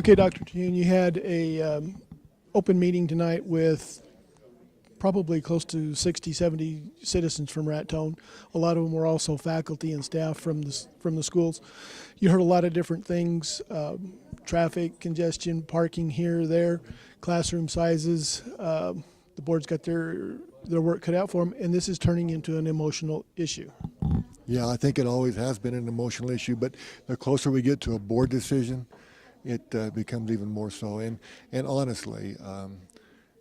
Okay, Dr. Terhune, you had a open meeting tonight with probably close to 60, 70 citizens from Raton. A lot of them were also faculty and staff from the schools. You heard a lot of different things, traffic, congestion, parking here, there, classroom sizes. The board's got their work cut out for them, and this is turning into an emotional issue. Yeah, I think it always has been an emotional issue, but the closer we get to a board decision, it becomes even more so. And honestly,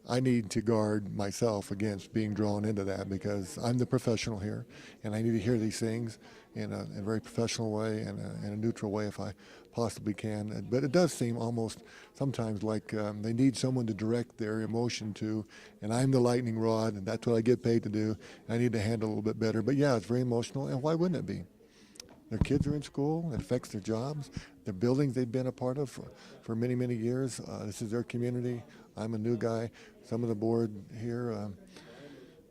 I need to guard myself against being drawn into that because I'm the professional here, and I need to hear these things in a very professional way and in a neutral way if I possibly can. But it does seem almost sometimes like they need someone to direct their emotion to, and I'm the lightning rod, and that's what I get paid to do. I need to handle a little bit better. But yeah, it's very emotional, and why wouldn't it be? Their kids are in school. It affects their jobs, their buildings they've been a part of for many, many years. This is their community. I'm a new guy. Some of the board here,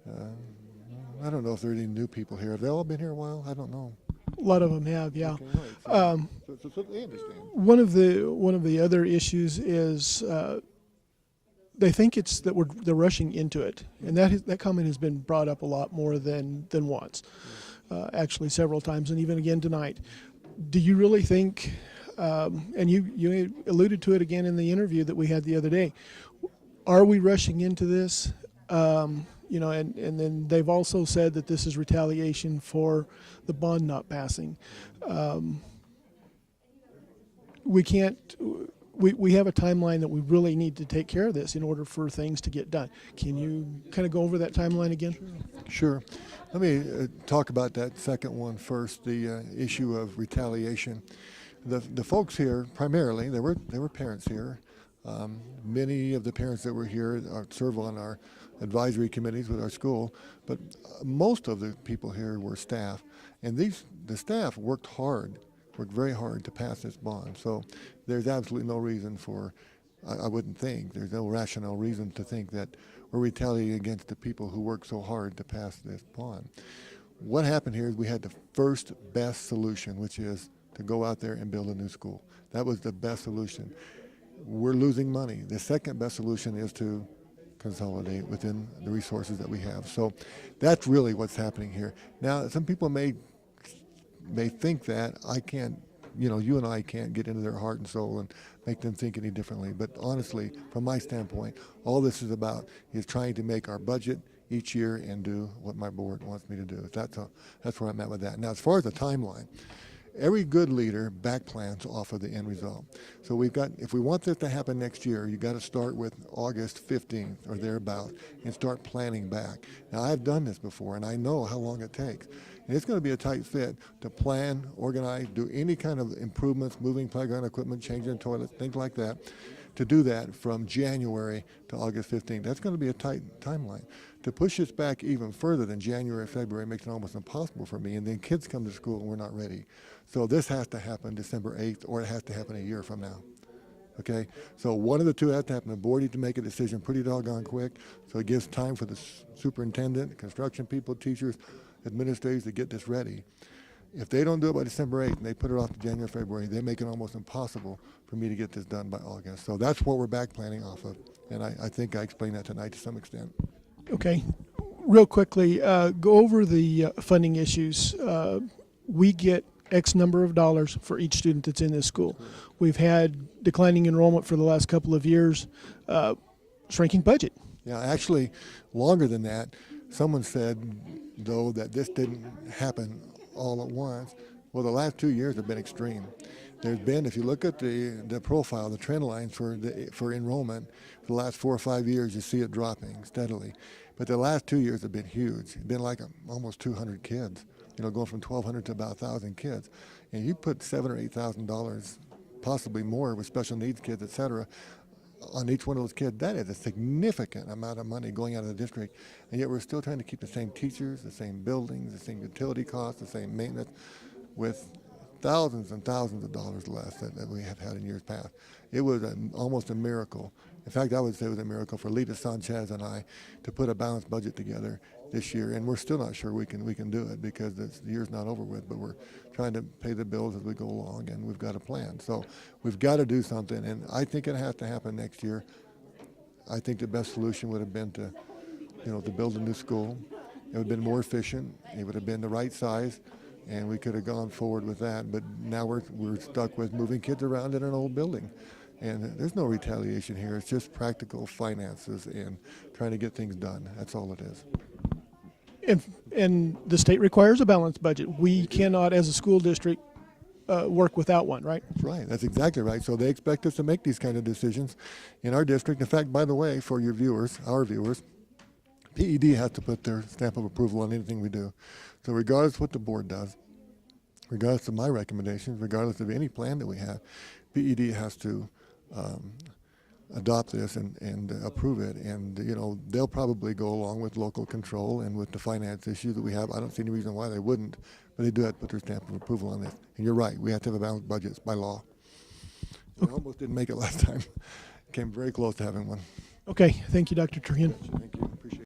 I don't know if there are any new people here. Have they all been here a while? I don't know. A lot of them have, yeah. Okay, right. So they understand. One of the other issues is they think it's that they're rushing into it, and that comment has been brought up a lot more than once, actually several times, and even again tonight. Do you really think? And you alluded to it again in the interview that we had the other day. Are we rushing into this? You know, and then they've also said that this is retaliation for the bond not passing. We can't. We have a timeline that we really need to take care of this in order for things to get done. Can you kind of go over that timeline again? Sure. Let me talk about that second one first, the issue of retaliation. The folks here, primarily, there were parents here. Many of the parents that were here serve on our advisory committees with our school, but most of the people here were staff, and the staff worked very hard to pass this bond. So there's absolutely no reason I wouldn't think, there's no rational reason to think that we're retaliating against the people who worked so hard to pass this bond. What happened here is we had the first best solution, which is to go out there and build a new school. That was the best solution. We're losing money. The second best solution is to consolidate within the resources that we have. So that's really what's happening here. Now, some people may think that I can't, you and I can't get into their heart and soul and make them think any differently. But honestly, from my standpoint, all this is about is trying to make our budget each year and do what my board wants me to do. That's where I'm at with that. Now, as far as the timeline, every good leader back plans off of the end result. So if we want this to happen next year, you got to start with August 15th or thereabout and start planning back. Now, I've done this before, and I know how long it takes. And it's going to be a tight fit to plan, organize, do any kind of improvements, moving playground equipment, changing toilets, things like that, to do that from January to August 15th. That's going to be a tight timeline. To push this back even further than January, February makes it almost impossible for me, and then kids come to school and we're not ready. So this has to happen December 8th, or it has to happen a year from now. Okay? So one of the two has to happen. The board needs to make a decision pretty doggone quick, so it gives time for the superintendent, construction people, teachers, administrators to get this ready. If they don't do it by December 8th and they put it off to January, February, they make it almost impossible for me to get this done by August. So that's what we're back planning off of, and I think I explained that tonight to some extent. Okay. Real quickly, go over the funding issues. We get X number of dollars for each student that's in this school. We've had declining enrollment for the last couple of years, shrinking budget. Yeah, actually, longer than that. Someone said, though, that this didn't happen all at once. Well, the last 2 years have been extreme. There's been, if you look at the profile, the trend lines for enrollment, for the last 4 or 5 years, you see it dropping steadily. But the last 2 years have been huge. It's been like almost 200 kids, going from 1,200 to about 1,000 kids. And you put $7,000 or $8,000, possibly more, with special needs kids, et cetera, on each one of those kids. That is a significant amount of money going out of the district, and yet we're still trying to keep the same teachers, the same buildings, the same utility costs, the same maintenance, with thousands and thousands of dollars less that we have had in years past. It was almost a miracle In fact, I would say it was a miracle for Lita Sanchez and I to put a balanced budget together this year, and we're still not sure we can do it because the year's not over with, but we're trying to pay the bills as we go along, and we've got a plan. So we've got to do something, and I think it has to happen next year. I think the best solution would have been to build a new school. It would have been more efficient. It would have been the right size, and we could have gone forward with that. But now we're stuck with moving kids around in an old building. And there's no retaliation here. It's just practical finances and trying to get things done. That's all it is. And the state requires a balanced budget. We cannot, as a school district, work without one, right? That's right. That's exactly right. So they expect us to make these kind of decisions in our district. In fact, by the way, for your viewers, our viewers, PED has to put their stamp of approval on anything we do. So regardless of what the board does, regardless of my recommendations, regardless of any plan that we have, PED has to adopt this and approve it. And, they'll probably go along with local control and with the finance issue that we have. I don't see any reason why they wouldn't, but they do have to put their stamp of approval on this. And you're right, we have to have a balanced budget by law. We almost didn't make it last time. Came very close to having one. Okay, thank you, Dr. Terhune. Thank you.